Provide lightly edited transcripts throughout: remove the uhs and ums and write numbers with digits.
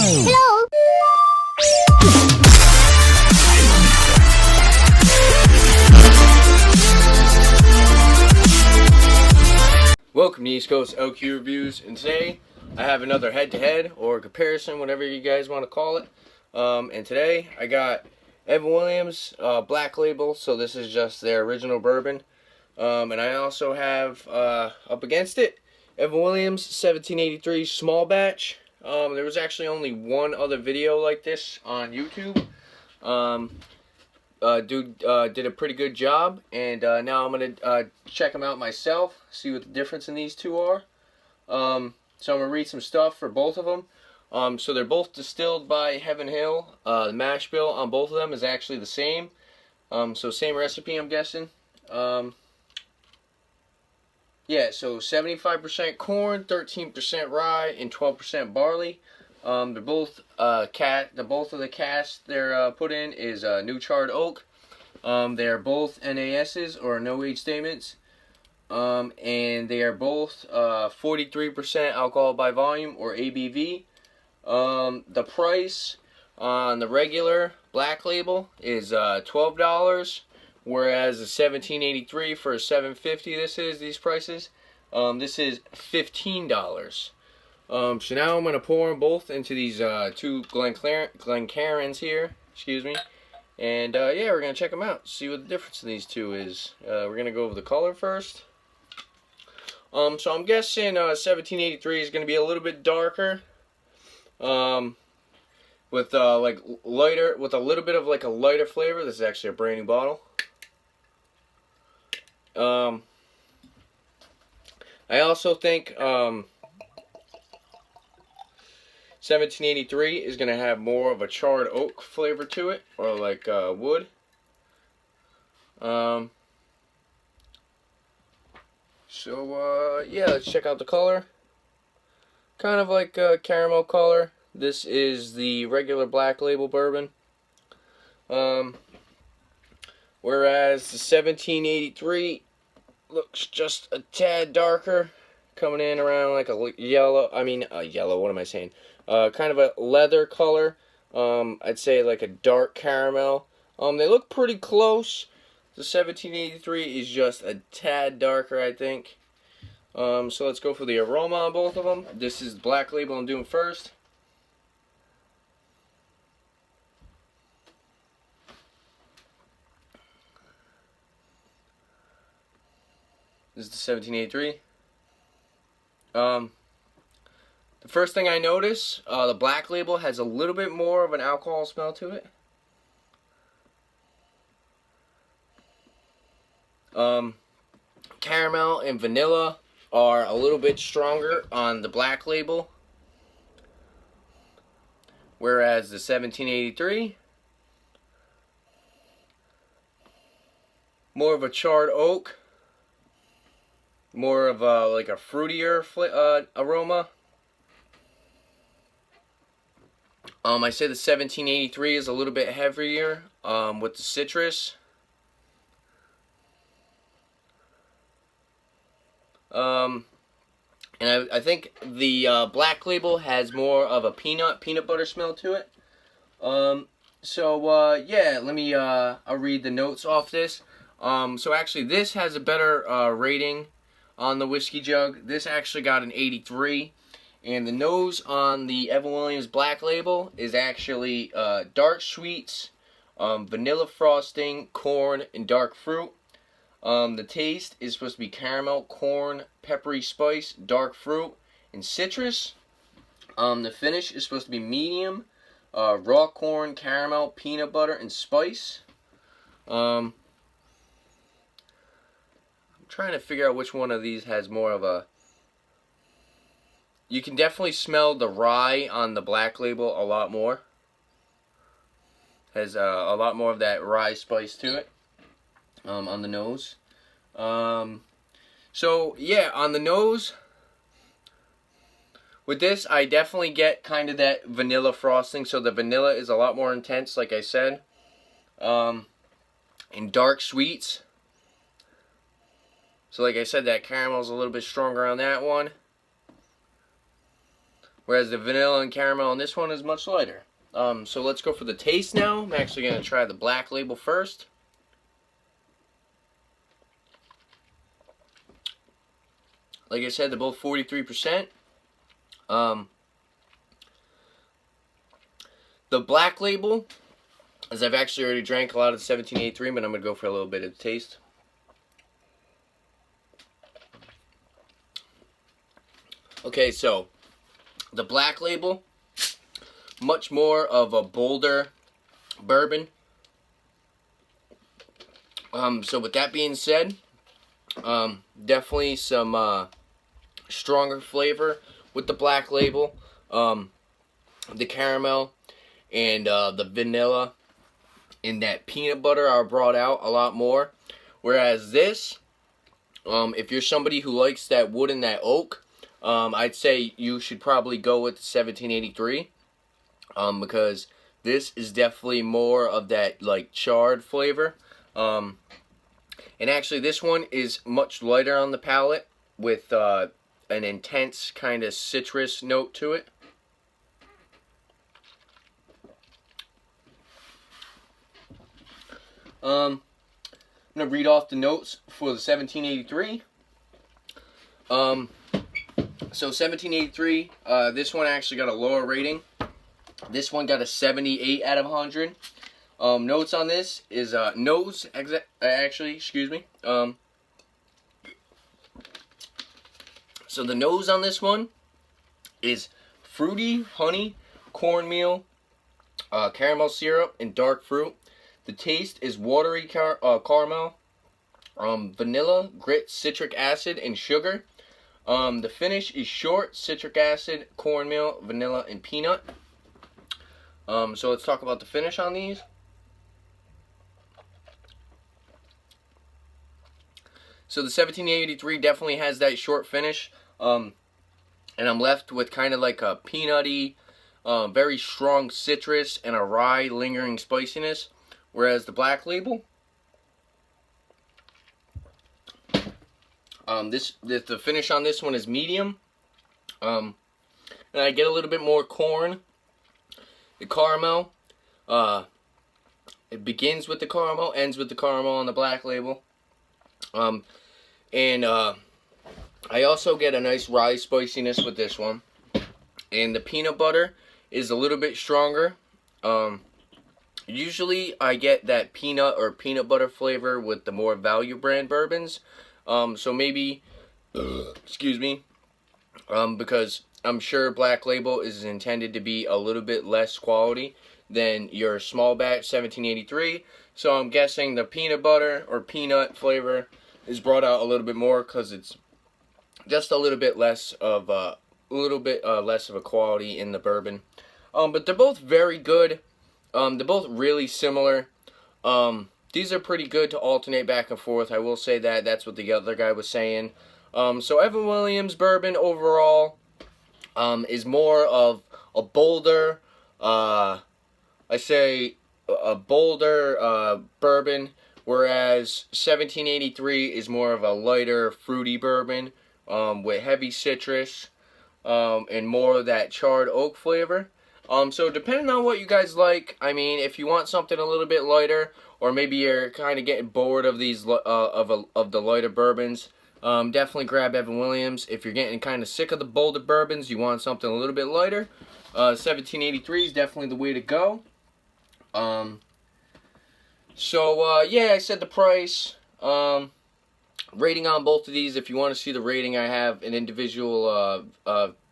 Hello. Welcome to East Coast LQ Reviews, and today I have another head-to-head or comparison, whatever you guys want to call it. And today I got Evan Williams Black Label, so this is just their original bourbon. And I also have up against it Evan Williams 1783 Small Batch. There was actually only one other video like this on YouTube. Dude did a pretty good job, and now I'm gonna check them out myself, see what the difference in these two are. So I'm gonna read some stuff for both of them. So they're both distilled by Heaven Hill. The mash bill on both of them is actually the same. So same recipe, I'm guessing. Yeah, so 75% corn, 13% rye, and 12% barley. They're both both of the casks they're put in is new charred oak. They are both NASs or no age statements, and they are both 43% alcohol by volume or ABV. The price on the regular Black Label is $12, whereas the 1783 for $7.50 these prices. This is $15. So now I'm going to pour them both into these two Glencairns here, excuse me, and yeah, we're going to check them out, see what the difference in these two is. We're going to go over the color first. So I'm guessing 1783 is going to be a little bit darker, with like lighter, with a little bit of like a lighter flavor. This is actually a brand new bottle. I also think 1783 is going to have more of a charred oak flavor to it, or like wood. Yeah, let's check out the color. Kind of like a caramel color. This is the regular Black Label bourbon. Whereas the 1783 looks just a tad darker, coming in around like a yellow, yellow, what am I saying? Kind of a leather color. I'd say like a dark caramel. They look pretty close. The 1783 is just a tad darker, I think. So let's go for the aroma on both of them. This is the Black Label I'm doing first. This is the 1783. The first thing I notice, the Black Label has a little bit more of an alcohol smell to it. Caramel and vanilla are a little bit stronger on the Black Label, whereas the 1783, more of a charred oak, more of like a fruitier aroma. I say the 1783 is a little bit heavier with the citrus. And I think the Black Label has more of a peanut butter smell to it. Yeah, let me I'll read the notes off this. So actually this has a better rating on the whiskey jug. This actually got an 83. And the nose on the Evan Williams Black Label is actually dark sweets, vanilla frosting, corn, and dark fruit. The taste is supposed to be caramel, corn, peppery spice, dark fruit, and citrus. The finish is supposed to be medium, raw corn, caramel, peanut butter, and spice. I'm trying to figure out which one of these has more of a... You can definitely smell the rye on the Black Label a lot more. Has a lot more of that rye spice to it on the nose. So yeah, on the nose, with this I definitely get kind of that vanilla frosting. So the vanilla is a lot more intense, like I said. And dark sweets. So like I said, that caramel is a little bit stronger on that one. whereas the vanilla and caramel on this one is much lighter. So let's go for the taste now. I'm actually going to try the Black Label first. Like I said, they're both 43%. The Black Label, as I've actually already drank a lot of the 1783, but I'm going to go for a little bit of taste. Okay, so the Black Label, much more of a bolder bourbon. So with that being said, definitely some stronger flavor with the Black Label. The caramel and the vanilla and that peanut butter are brought out a lot more. Whereas this, if you're somebody who likes that wood and that oak, I'd say you should probably go with the 1783. Because this is definitely more of that like charred flavor. And actually this one is much lighter on the palate with an intense kind of citrus note to it. I'm going to read off the notes for the 1783. So 1783, this one actually got a lower rating. This one got a 78 out of 100. Notes on this is excuse me. So the nose on this one is fruity, honey, cornmeal, caramel syrup, and dark fruit. The taste is watery caramel, vanilla, grit, citric acid, and sugar. The finish is short, citric acid, cornmeal, vanilla, and peanut. So let's talk about the finish on these. So the 1783 definitely has that short finish. And I'm left with kind of like a peanutty, very strong citrus and a rye lingering spiciness. Whereas the Black Label, the finish on this one is medium. And I get a little bit more corn. The caramel, it begins with the caramel, ends with the caramel on the Black Label. I also get a nice rye spiciness with this one. And the peanut butter is a little bit stronger. Usually I get that peanut or peanut butter flavor with the more value brand bourbons. So maybe, excuse me, because I'm sure Black Label is intended to be a little bit less quality than your small batch 1783. So I'm guessing the peanut butter or peanut flavor is brought out a little bit more because it's just a little bit less of a quality in the bourbon. But they're both very good. They're both really similar. These are pretty good to alternate back and forth. I will say that. That's what the other guy was saying. So Evan Williams bourbon overall is more of a bolder, I say a bolder bourbon, whereas 1783 is more of a lighter, fruity bourbon with heavy citrus and more of that charred oak flavor. So depending on what you guys like, I mean, if you want something a little bit lighter, or maybe you're kind of getting bored of these of the lighter bourbons, definitely grab Evan Williams. If you're getting kind of sick of the bolder bourbons, you want something a little bit lighter, 1783 is definitely the way to go. Yeah, I said the price. Rating on both of these. If you want to see the rating, I have an individual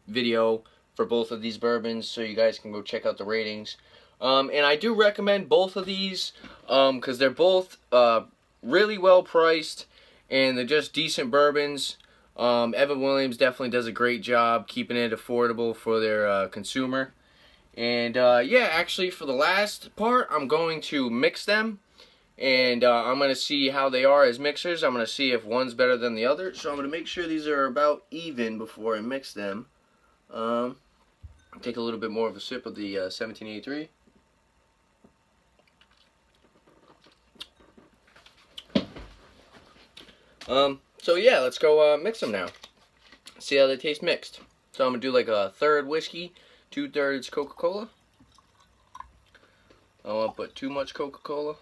video for both of these bourbons, so you guys can go check out the ratings. And I do recommend both of these because they're both really well priced and they're just decent bourbons. Evan Williams definitely does a great job keeping it affordable for their consumer. And yeah, actually for the last part, I'm going to mix them. And I'm going to see how they are as mixers. I'm going to see if one's better than the other. So I'm going to make sure these are about even before I mix them. Take a little bit more of a sip of the 1783. So yeah, let's go mix them now. See how they taste mixed. So I'm going to do like a third whiskey, 2/3 Coca-Cola. I don't want to put too much Coca-Cola.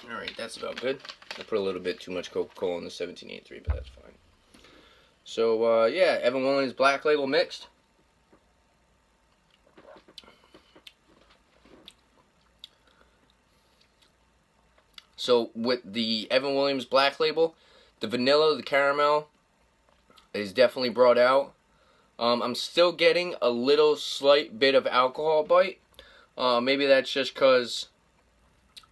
Alright, that's about good. I put a little bit too much Coca-Cola in the 1783, but that's fine. So, yeah, Evan Williams Black Label mixed. So, with the Evan Williams Black Label, the vanilla, the caramel is definitely brought out. I'm still getting a little slight bit of alcohol bite. Maybe that's just because,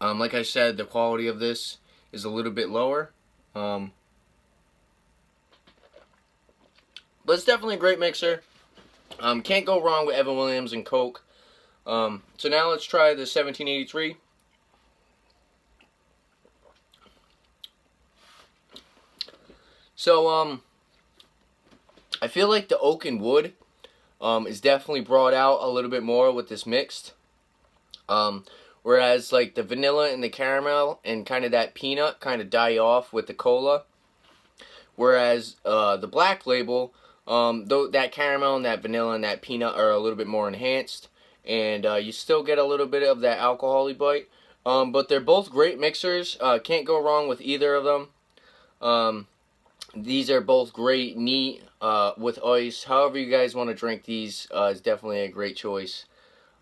like I said, the quality of this is a little bit lower. But it's definitely a great mixer. Can't go wrong with Evan Williams and Coke. So now let's try the 1783. So, I feel like the oak and wood is definitely brought out a little bit more with this mixed. Whereas like the vanilla and the caramel and kind of that peanut kind of die off with the cola. Whereas the Black Label, though that caramel and that vanilla and that peanut are a little bit more enhanced, and you still get a little bit of that alcohol-y bite. But they're both great mixers. Can't go wrong with either of them. These are both great, neat, with ice. However you guys want to drink these is definitely a great choice.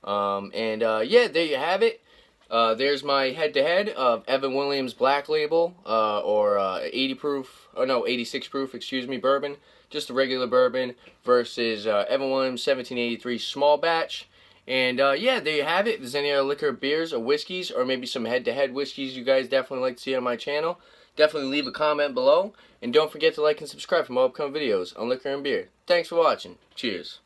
Yeah, there you have it. There's my head-to-head of Evan Williams Black Label, or 80 proof, oh no, 86 proof, excuse me, bourbon. Just a regular bourbon versus Evan Williams 1783 small batch. And yeah, there you have it. If there's any other liquor, beers, or whiskeys, or maybe some head-to-head whiskeys you guys definitely like to see on my channel, definitely leave a comment below. And don't forget to like and subscribe for more upcoming videos on liquor and beer. Thanks for watching. Cheers.